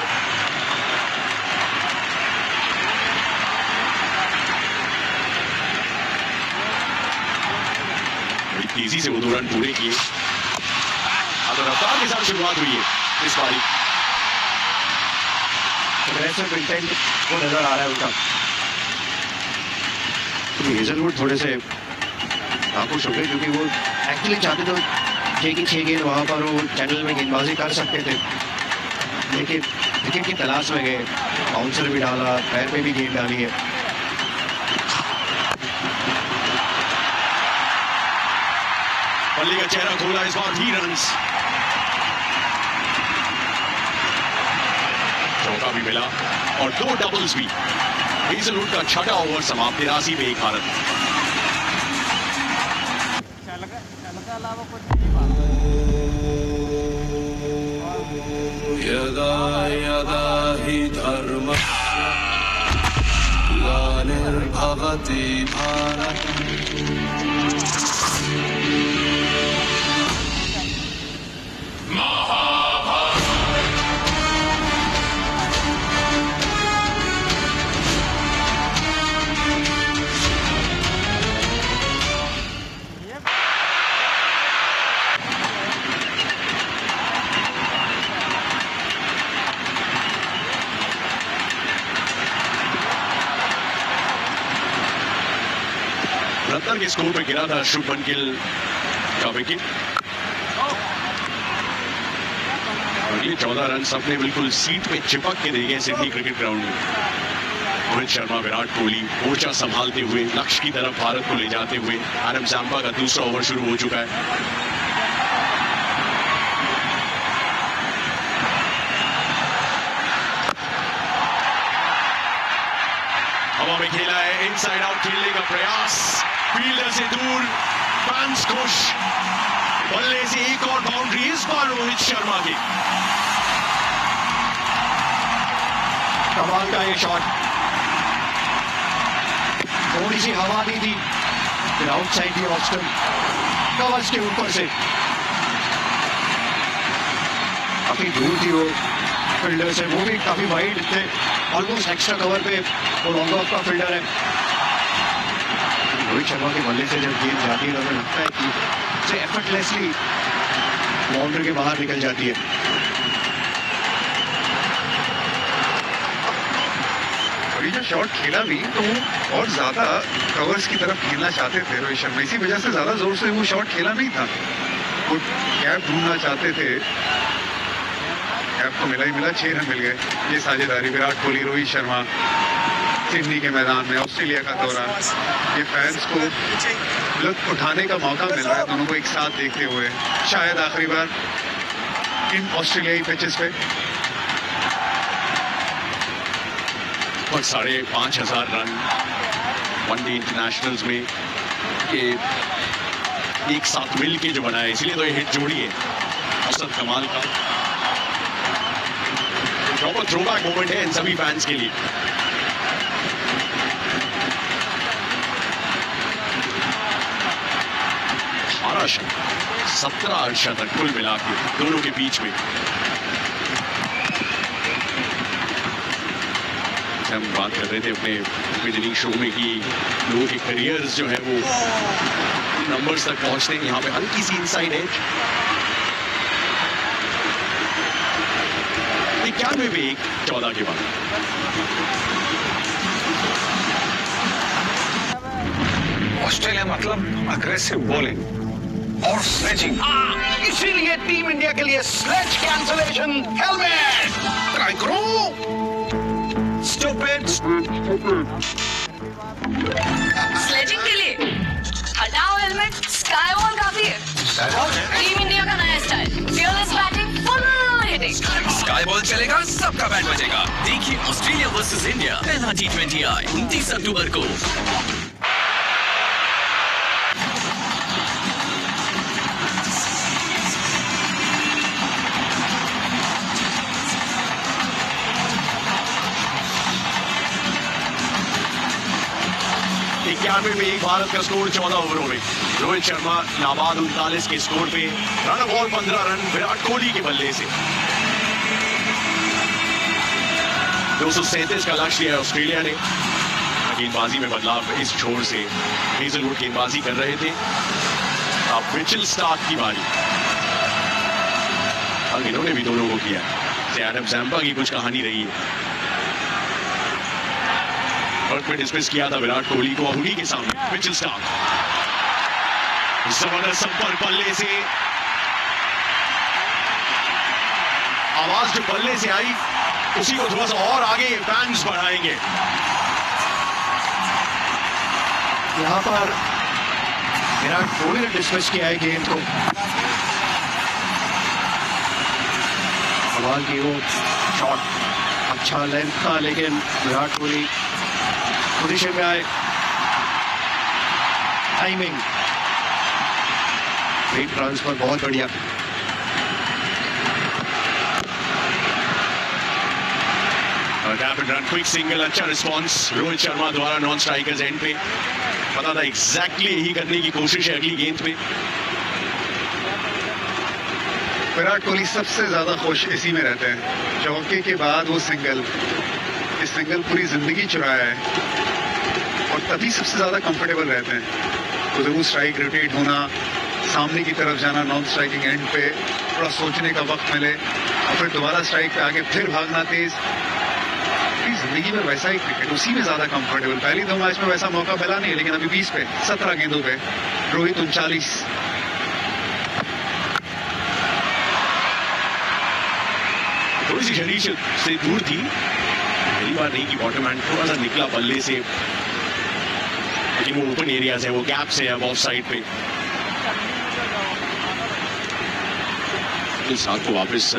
बड़ी तेजी से वो 2 रन पूरे किए। अब रफ्तार के साथ शुरुआत हुई है इस पारी। अग्रेसिव इंटेंट वो नजर आ रहा है उनका। तो हेजलवुड थोड़े से नाखुश हो गए क्योंकि वो एक्चुअली चाहते तो 6 की 6 गेंद वहां पर वो चैनल में गेंदबाजी कर सकते थे, लेकिन विकेट की तलाश में गए। बाउंसर भी डाला, पैर पे भी गेंद डाली है। बल्ले का चेहरा खोला इस बार 3 रन। चौका भी मिला और 2 डबल्स भी। हेजलवुड का छठा ओवर समाप्त, 83 पे 1 भारत। के अलावा कुछ नहीं मालूम। यदा यदा हि धर्म ग्लानिर्भवति भारत। रत्तर के स्कोर पे गिरा था शुभमन गिल का विकेट और ये 14 रन सबने बिल्कुल सीट पे चिपक के दे गए सिडनी क्रिकेट ग्राउंड में। रोहित शर्मा, विराट कोहली मोर्चा संभालते हुए लक्ष्य की तरफ भारत को ले जाते हुए। एडम जैम्पा का दूसरा ओवर शुरू हो चुका है। हवा में खेला है, इनसाइड आउट खेलने का प्रयास, फील्डर से दूर, फैंस खुश। बल्ले से एक और बाउंड्री इस बार रोहित शर्मा की। कमाल का ये शॉट, थोड़ी सी हवा दी थी, फिर आउटसाइड दी ऑस्टन कवर्स के ऊपर से। काफी दूर थी वो फील्डर से, वो भी काफी वाइड थे, ऑलमोस्ट एक्स्ट्रा कवर पे वो लॉन्ग ऑफ का फील्डर है। रोहित शर्मा के बल्ले से जब गेंद जाती है तो हमें लगता है कि उसे एफर्टलेसली बाउंड्री के बाहर निकल जाती है। और ये जो शॉट खेला भी तो और ज्यादा कवर्स की तरफ खेलना चाहते थे रोहित शर्मा, इसी वजह से ज्यादा जोर से वो शॉट खेला नहीं था। वो कैप ढूंढना चाहते थे, कैप को मिला ही मिला, 6 रन मिल गए। ये साझेदारी विराट कोहली, रोहित शर्मा सिडनी के मैदान में ऑस्ट्रेलिया का दौरा, ये फैंस को लुत्फ उठाने का मौका मिल रहा है दोनों को एक साथ देखते हुए, शायद आखिरी बार इन ऑस्ट्रेलियाई पिचेस पे। और 5,500 रन वनडे इंटरनेशनल्स में ये एक साथ मिल के जो बनाया, इसलिए तो ये हिट जोड़ी है असद कमाल का। प्रॉपर थ्रोबैक मोमेंट है इन सभी फैंस के लिए। हमारा 17 शतक कुल मिला के दोनों के बीच में। हम बात कर रहे थे अपने बिजली शो में कि लोगों के करियर्स जो है वो नंबर्स तक पहुंचते हैं, यहाँ पे हल्की सी इनसाइड एज। 91 पे 1, 14 के बाद। ऑस्ट्रेलिया मतलब अग्रेसिव बॉलिंग और स्लेजिंग, इसीलिए टीम इंडिया के लिए स्लेज कैंसलेशन हेलमेट ट्राई करो। स्टूपिड। स्लेजिंग के लिए हटाओ हेलमेट, स्काई वॉल काफी है। टीम इंडिया का नया style, fearless batting, full hitting. Sky ball चलेगा, सबका बैट बजेगा। देखिए ऑस्ट्रेलिया वर्सेस इंडिया पहला T20I 29 अक्टूबर को। में एक भारत का स्कोर 14 ओवरों में। रोहित शर्मा नाबाद 39 के स्कोर पे, run of all 15 run Virat Kohli के बल्ले से। 237 का लक्ष्य लिया ऑस्ट्रेलिया ने। गेंदबाजी में बदलाव इस छोर से हेजलवुड गेंदबाजी कर रहे थे। अब मिचेल स्टार्क की बारी। अब इन्होंने भी दोनों को किया। एडम जैम्पा की कुछ कहानी रही है। बर्थ में डिसमिस किया था विराट कोहली को, उन्हीं के सामने मिचेल स्टार्क जबरदस्त संपर्क बल्ले से, आवाज जो बल्ले से आई उसी को थोड़ा सा और आगे फैंस बढ़ाएंगे। यहाँ पर विराट कोहली ने डिसमिस किया है गेंद को। कमाल की वो शॉट, अच्छा लेंथ था, लेकिन विराट कोहली पोजीशन में आए। टाइमिंग, वेट ट्रांसफर बहुत बढ़िया। रैपिड रन, क्विक सिंगल, अच्छा रिस्पांस रोहित शर्मा द्वारा नॉन स्ट्राइकर्स एंड पे। पता था एग्जैक्टली यही करने की कोशिश है अगली गेंद पे। विराट कोहली सबसे ज्यादा खुश इसी में रहते हैं, चौके के बाद वो सिंगल। इस सिंगल पूरी जिंदगी चुराया है और तभी सबसे ज्यादा कंफर्टेबल रहते हैं। तो जब वो स्ट्राइक रोटेट होना, सामने की तरफ जाना, नॉन स्ट्राइकिंग एंड पे थोड़ा सोचने का वक्त मिले और फिर दोबारा स्ट्राइक पे आके फिर भागना तेज, जिंदगी में वैसा ही क्रिकेट, उसी में ज्यादा कंफर्टेबल। पहली 2 मैच में वैसा मौका मिला नहीं, लेकिन अभी 20 पे 17 गेंदों पे रोहित 39। थोड़ी सी शरीर से दूर थी, पहली बार नहीं की बॉटम हैंड थोड़ा सा निकला बल्ले से, लेकिन वो ओपन एरिया से, वो गैप से अब ऑफ साइड पे। इस हाथ को वापस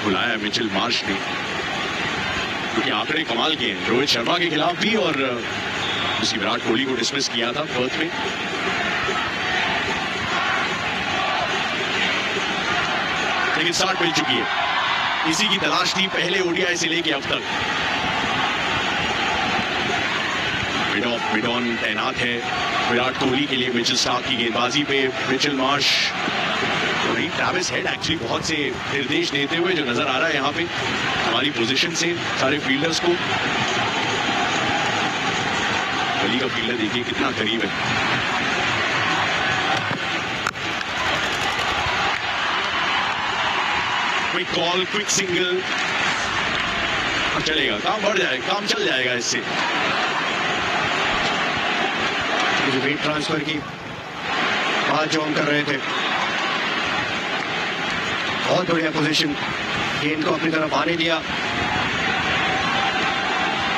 बुलाया मिचेल मार्श ने, क्योंकि आंकड़े कमाल के हैं रोहित शर्मा के खिलाफ भी, और जिसकी विराट कोहली को डिसमिस किया था पर्थ में। लेकिन 60 मिल चुकी है, इसी की तलाश थी पहले ओडीआई से लेके अब तक। मिड ऑन तैनात है विराट कोहली के लिए मिचेल स्टार्क की गेंदबाजी पे। मिचेल मार्श और ट्रैविस हेड एक्चुअली बहुत से निर्देश देते हुए जो नजर आ रहा है यहाँ पे हमारी पोजीशन से सारे फील्डर्स को। गली का फील्डर देखिए कितना करीब है। क्विक कॉल, क्विक सिंगल, चलेगा, काम बढ़ जाएगा, काम चल जाएगा इससे। जो वेट ट्रांसफर की बात जो हम कर रहे थे, बहुत बढ़िया पोजीशन, गेंद को अपनी तरफ आने दिया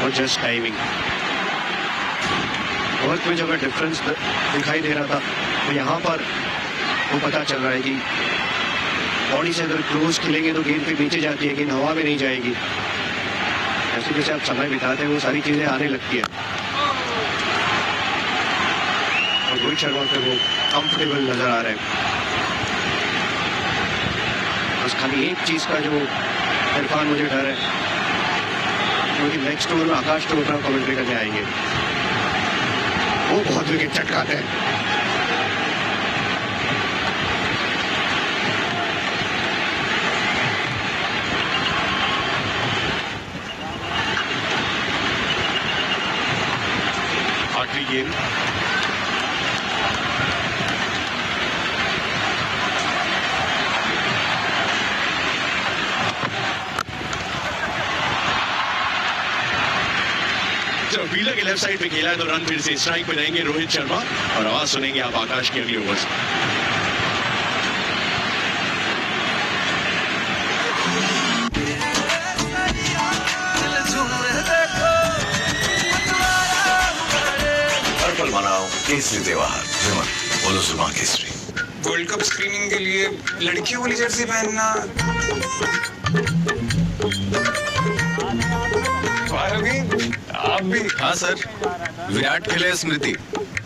और जस्ट टाइमिंग। वर्क में जो अगर डिफरेंस दिखाई दे रहा था, तो यहाँ पर वो पता चल रहा है कि बॉडी से अगर क्लोज खेलेंगे तो गेंद पे नीचे जाती है, गेंद हवा में नहीं जाएगी। जैसे जैसे आप समय बिताते हैं वो सारी चीजें आने लगती है और रोहित शर्मा पे वो कंफर्टेबल नजर आ रहे हैं। बस खाली एक चीज का जो इरफान मुझे डर है, क्योंकि नेक्स्ट ओवर में आकाश चोपड़ा कमेंट्री करने आएंगे, वो बहुत विकेट चटकाते हैं। आखिरी गेंद, जब फील्डर के लेफ्ट साइड पे खेला है तो रन फिर से स्ट्राइक पे रहेंगे रोहित शर्मा, और आवाज सुनेंगे आप आकाश के अगले ओवर से। पर्पल मनाओ केसरी त्योहार, विमल बोलो जुमा केसरी। वर्ल्ड कप स्क्रीनिंग के लिए लड़कियों वाली जर्सी पहनना। आप भी? हाँ सर, विराट खेले स्मृति,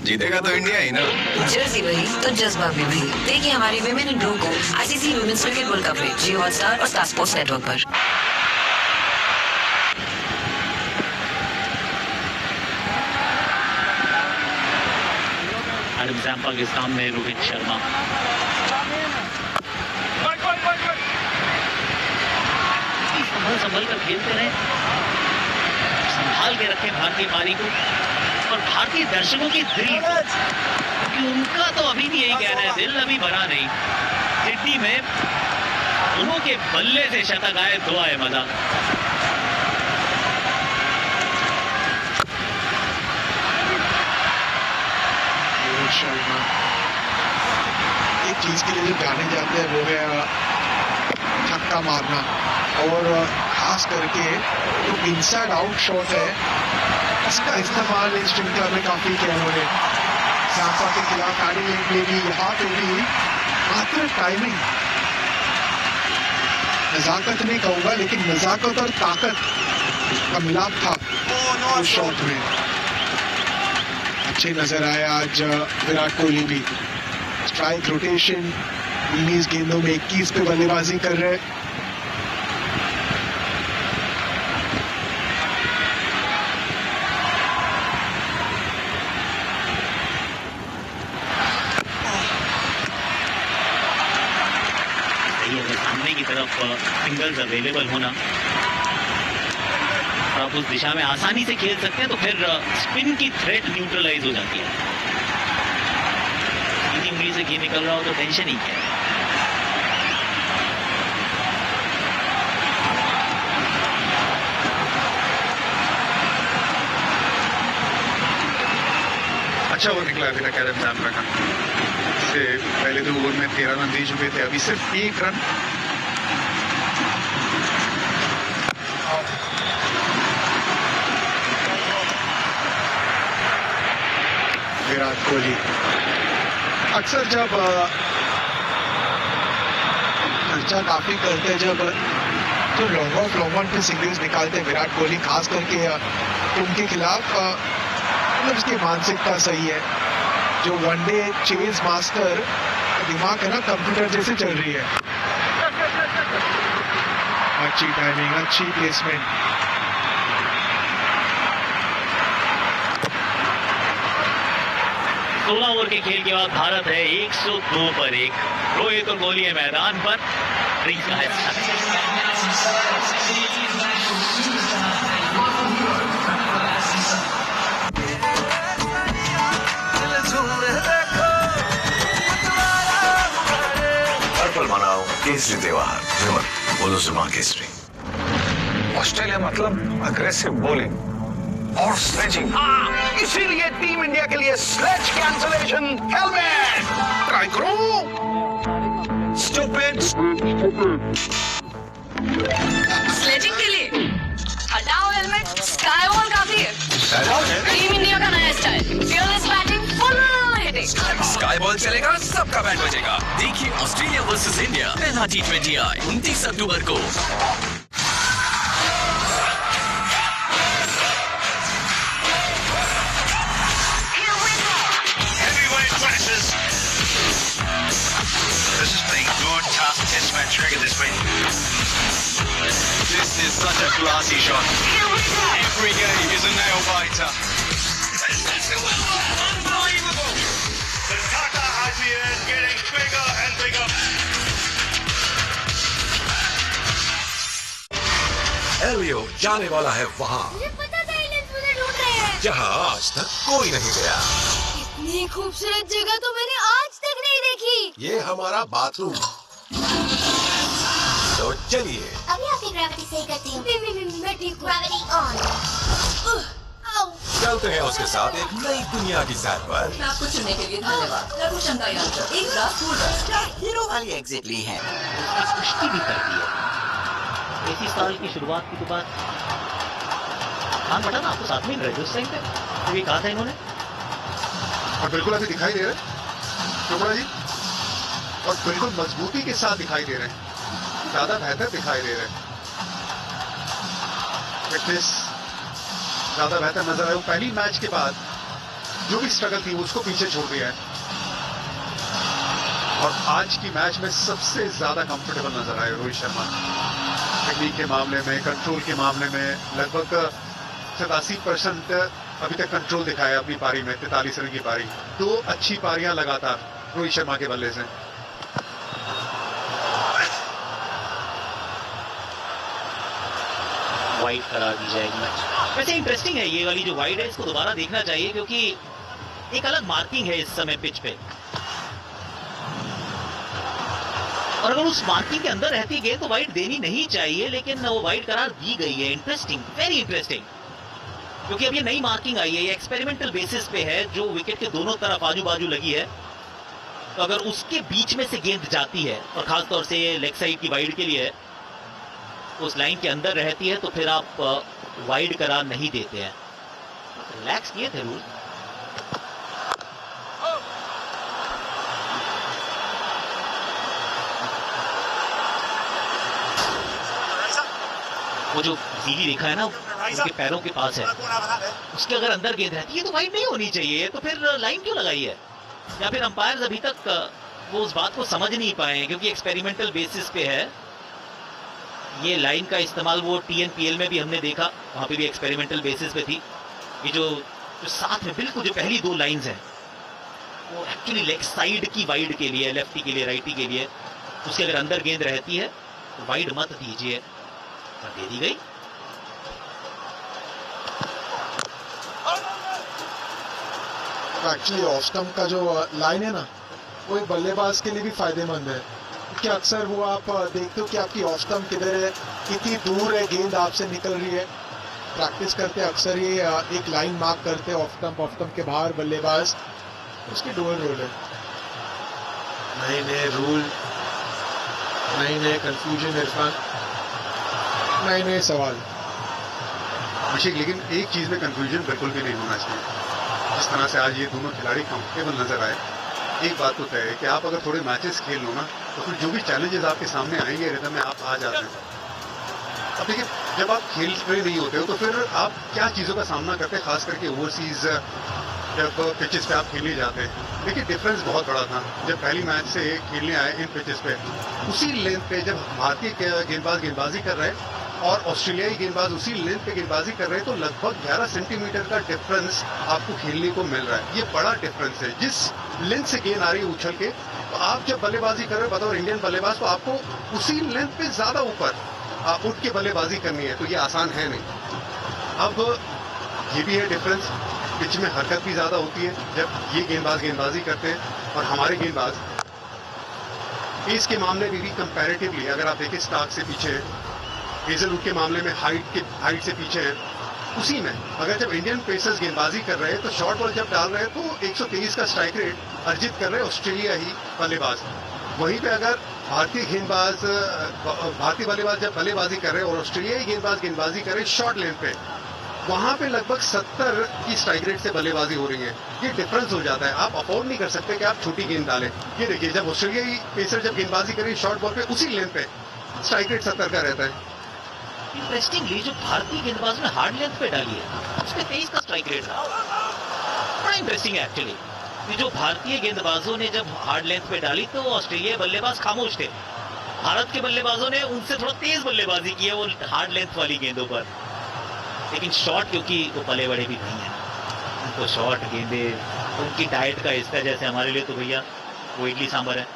जीतेगा तो इंडिया ही ना। जर्सी वही तो जज्बा भी वही। देखिए हमारे विमेन इन ब्लू को ICC women's cricket world cup में जियो हॉटस्टार और स्टार स्पोर्ट्स नेटवर्क पर। एडम जैम्पा के सामने रोहित शर्मा, संभल कर खेलते रहे, संभाल के रखें भारतीय पारी को और भारतीय दर्शकों की दृढ़, क्योंकि कि उनका तो अभी भी यही कहना है, दिल अभी भरा नहीं। सिडनी में उन्होंने बल्ले से शतक आए तो आए मजा। रोहित शर्मा एक चीज के लिए जो जाने जाते हैं वो है छक्का मारना, और खास करके जो इनसाइड आउट शॉट है इसका इस्तेमाल इस श्रृंखला में काफी किया उन्होंने। सांपा के खिलाफ एडिलेड में भी, यहाँ पे भी मात्र टाइमिंग, नजाकत नहीं कहूंगा लेकिन नजाकत और ताकत का मिलाप था उस शॉट में। अच्छे नजर आए आज विराट कोहली भी। स्ट्राइक रोटेशन, 19 गेंदों में 21 पे बल्लेबाजी कर रहे हैं। सामने की तरफ सिंगल्स अवेलेबल होना और आप उस दिशा में आसानी से खेल सकते हैं तो फिर स्पिन की थ्रेट न्यूट्रलाइज हो जाती है। सीधी उंगली से गेंद निकल रहा हो तो टेंशन ही है। अच्छा ओवर निकला अभी तक एडम जानवर का। से पहले तो ओवर में 13 रन दे चुके थे, अभी सिर्फ 1 रन। विराट कोहली अक्सर जब चर्चा काफी करते, जब जो लॉन्ग ऑन पे सिंगल्स निकालते विराट कोहली, खास करके उनके खिलाफ, मतलब उसकी मानसिकता सही है। जो वनडे चेज मास्टर दिमाग है ना, कंप्यूटर जैसे चल रही है। अच्छी टाइमिंग, अच्छी प्लेसमेंट। 16 ओवर के खेल के बाद भारत है 102 पर 1। रोहित और कोहली है मैदान पर। ड्रीम्स का पर्पल मनाओ केसरी त्योहार, विमल बोलो जुमा केसरी। ऑस्ट्रेलिया मतलब अग्रेसिव बॉलिंग और स्लेजिंग। इसीलिए टीम इंडिया के लिए स्लेज कैंसलेशन हेलमेट। ट्राई करो। स्टूपिड। स्लेजिंग के लिए हटाओ हेलमेट, स्काई वॉल काफी है। टीम इंडिया का नया style, fearless batting, full hitting. Sky ball चलेगा, सबका बैट बजेगा। देखिए ऑस्ट्रेलिया वर्सेस इंडिया पहला T20I 29 अक्टूबर को। This has been good, tough test match record this week. This is such a classy shot. Every game is a nail biter. Unbelievable. The Tata Hazard getting bigger and bigger. एलियो जाने वाला है वहाँ मुझे पता था aliens मुझे ढूंढ रहे हैं। जहाँ आज तक कोई नहीं गया। इतनी खूबसूरत जगह तो मैंने आज तक नहीं देखी। ये हमारा बाथरूम। तो चलिए अभी आपकी ग्रेविटी सही करती हूँ। मैं ठीक हूँ। Gravity on. चलते हैं उसके साथ एक नई दुनिया की सैर पर। आपको चुनने के लिए धन्यवाद। रघुशंकर यादव एक ग्लास कूल हीरो वाली एग्जिट ली है। पुष्टि भी करती है। इसी साल की शुरुआत की तो बात खान पता ना आपको साथ में रहे उस टाइम पे, तो ये कहा था इन्होंने। और बिल्कुल अभी दिखाई दे रहे हैं चोपड़ा जी, और बिल्कुल मजबूती के साथ दिखाई दे रहे हैं, ज्यादा बेहतर दिखाई दे रहे हैं। फिटनेस ज्यादा बेहतर नजर आए। पहली मैच के बाद जो भी स्ट्रगल थी उसको पीछे छोड़ दिया है, और आज की मैच में सबसे ज्यादा कंफर्टेबल नजर आए रोहित शर्मा। टेक्निक के मामले में, कंट्रोल के मामले में लगभग 87% अभी तक कंट्रोल दिखाया अपनी पारी में। 43 रन की पारी, 2 अच्छी पारियां लगातार रोहित शर्मा के बल्ले से। वाइड करा दी जाएगी। वैसे इंटरेस्टिंग है ये वाली जो वाइड है, इसको दोबारा देखना चाहिए क्योंकि एक अलग मार्किंग है इस समय पिच पे, और अगर उस मार्किंग के अंदर रहती गेंद तो वाइड देनी नहीं चाहिए, लेकिन वो वाइड करार दी गई है। इंटरेस्टिंग, वेरी इंटरेस्टिंग, क्योंकि अब ये नई मार्किंग आई है, ये एक्सपेरिमेंटल बेसिस पे है, जो विकेट के दोनों तरफ आजू बाजू लगी है। तो अगर उसके बीच में से गेंद जाती है, और खासतौर से ये लेग साइड की वाइड के लिए है, उस लाइन के अंदर रहती है, तो फिर आप वाइड करार नहीं देते हैं। रिलैक्स किए थे रूल। वो जो सीधी रेखा है ना उनके पैरों के पास है, उसके अगर अंदर गेंद रहती है तो वाइड नहीं होनी चाहिए, तो फिर लाइन क्यों लगाई है? या फिर अंपायर्स अभी तक वो उस बात को समझ नहीं पाए हैं, क्योंकि एक्सपेरिमेंटल बेसिस पे है ये लाइन का इस्तेमाल। वो TNPL में भी हमने देखा, वहां पे भी एक्सपेरिमेंटल बेसिस पे थी। ये जो साथ में बिल्कुल जो पहली दो लाइंस हैं वो एक्चुअली लेग साइड की वाइड के लिए, लेफ्टी के लिए, राइटी के लिए। उसके अगर अंदर गेंद रहती है तो वाइड मत दीजिए, और दे दी गई। एक्चुअली ऑफ स्टंप का जो लाइन है ना, वो एक बल्लेबाज के लिए भी फायदेमंद है, क्योंकि अक्सर वो आप देखते हो कि आपकी ऑफ स्टंप किधर है, कितनी दूर है गेंद आपसे निकल रही है। प्रैक्टिस करते अक्सर ये एक लाइन मार्क करते ऑफ स्टंप के बाहर बल्लेबाज, उसकी डुअल रोल है। नए रूल, नए कंफ्यूजन इरफान, नए सवाल। अभिषेक, लेकिन एक चीज में कंफ्यूजन बिल्कुल भी नहीं होना चाहिए। जिस तरह से आज ये दोनों खिलाड़ी कंफर्टेबल नजर आए, एक बात तो तय है कि आप अगर थोड़े मैचेस खेल लो ना, तो फिर जो भी चैलेंजेस आपके सामने आएंगे रिदम में आप आ जाते हैं। अब देखिए, जब आप खेल रहे नहीं होते हो तो फिर आप क्या चीज़ों का सामना करते हैं, खास करके ओवरसीज जब पिचेस पे आप खेलने जाते हैं। देखिए, डिफरेंस बहुत बड़ा था जब पहली मैच से खेलने आए इन पिचेस पे। उसी लेंथ पे जब भारतीय गेंदबाज गेंदबाजी कर रहे हैं और ऑस्ट्रेलियाई गेंदबाज उसी लेंथ पे गेंदबाजी कर रहे हैं, तो लगभग 11 सेंटीमीटर का डिफरेंस आपको खेलने को मिल रहा है। ये बड़ा डिफरेंस है। जिस लेंथ से गेंद आ रही है उछल के, तो आप जब बल्लेबाजी कर रहे हो बतौर इंडियन बल्लेबाज, तो आपको उसी लेंथ पे ज्यादा ऊपर आप उठ के बल्लेबाजी करनी है, तो ये आसान है नहीं। अब ये भी है डिफरेंस, पिच में हरकत भी ज्यादा होती है जब ये गेंदबाज गेंदबाजी करते हैं, और हमारे गेंदबाज पेस के मामले में भी कंपैरेटिवली अगर आप देखें स्टार्क से पीछे है, हेजलवुड के मामले में हाइट से पीछे है। उसी में अगर जब इंडियन पेसर्स गेंदबाजी कर रहे हैं, तो शॉर्ट बॉल जब डाल रहे हैं तो 123 का स्ट्राइक रेट अर्जित कर रहे हैं ऑस्ट्रेलिया ही बल्लेबाज। वहीं पे अगर भारतीय बल्लेबाज जब बल्लेबाजी कर रहे हैं और ऑस्ट्रेलियाई गेंदबाज गेंदबाजी कर रहे हैं शॉर्ट लेंथ पे, वहां पे लगभग 70 की स्ट्राइक रेट से बल्लेबाजी हो रही है। ये डिफरेंस हो जाता है। आप अफोर्ड नहीं कर सकते कि आप छोटी गेंद डालें। ये देखिए, जब ऑस्ट्रेलियाई पेसर जब गेंदबाजी कर रही है शॉर्ट बॉल पे, उसी लेंथ पे स्ट्राइक रेट 70 का रहता है। इंटरेस्टिंगली जो भारतीय गेंदबाज ने हार्ड लेंथ पे डाली है, उसके 23 का स्ट्राइक रेट रहा। बड़ा इंटरेस्टिंग है एक्चुअली कि जो भारतीय गेंदबाजों ने जब हार्ड लेंथ पे डाली तो ऑस्ट्रेलियाई बल्लेबाज खामोश थे। भारत के बल्लेबाजों ने उनसे थोड़ा तेज बल्लेबाजी की है वो हार्ड लेंथ वाली गेंदों पर। लेकिन शॉर्ट, क्योंकि वो पले बड़े भी नहीं है, उनको शॉर्ट गेंदे उनकी डाइट का हिस्सा, जैसे हमारे लिए तो भैया वो इडली सांभर है,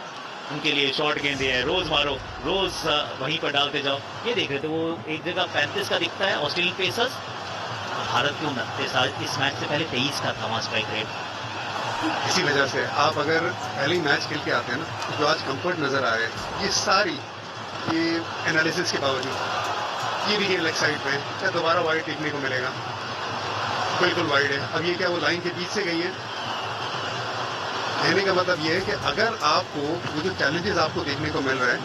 उनके लिए शॉर्ट गेंदे हैं, रोज मारो, रोज वहीं पर डालते जाओ। ये देख रहे थे, वो एक जगह 35 का दिखता है ऑस्ट्रेलियन पेसर्स, भारत के 29। इस मैच से पहले 23 का था वहाँ स्ट्राइक रेट। इसी वजह से आप अगर पहले मैच खेल के आते हैं ना, तो जो आज कंफर्ट नजर आ रहा है, ये सारी ये एनालिसिस के बावजूद, ये भी गेंद लेग साइड पे क्या दोबारा वाइड देखने को मिलेगा? बिल्कुल वाइड है। अब ये क्या वो लाइन के बीच से गई है? कहने का मतलब ये है कि अगर आपको वो जो चैलेंजेस आपको देखने को मिल रहा है,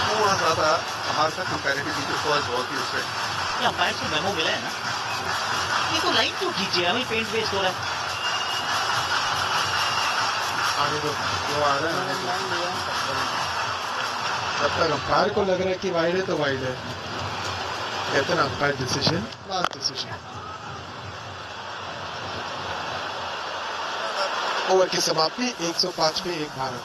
थोड़ा ज्यादा बाहर का कंपैरेटिवली जो फर्स्ट बॉल थी उससे अंपायर को मेमो मिला है ना, ये तो लाइन क्यों खींचे, हमें पेंट वेस्ट हो रहा है। वो आ रहा है, जब तक अंपायर को लग रहा है कि वाइड है तो वाइड है। कहते ना umpire decision last decision. Over की समाप्ति 105 पे 1 भारत।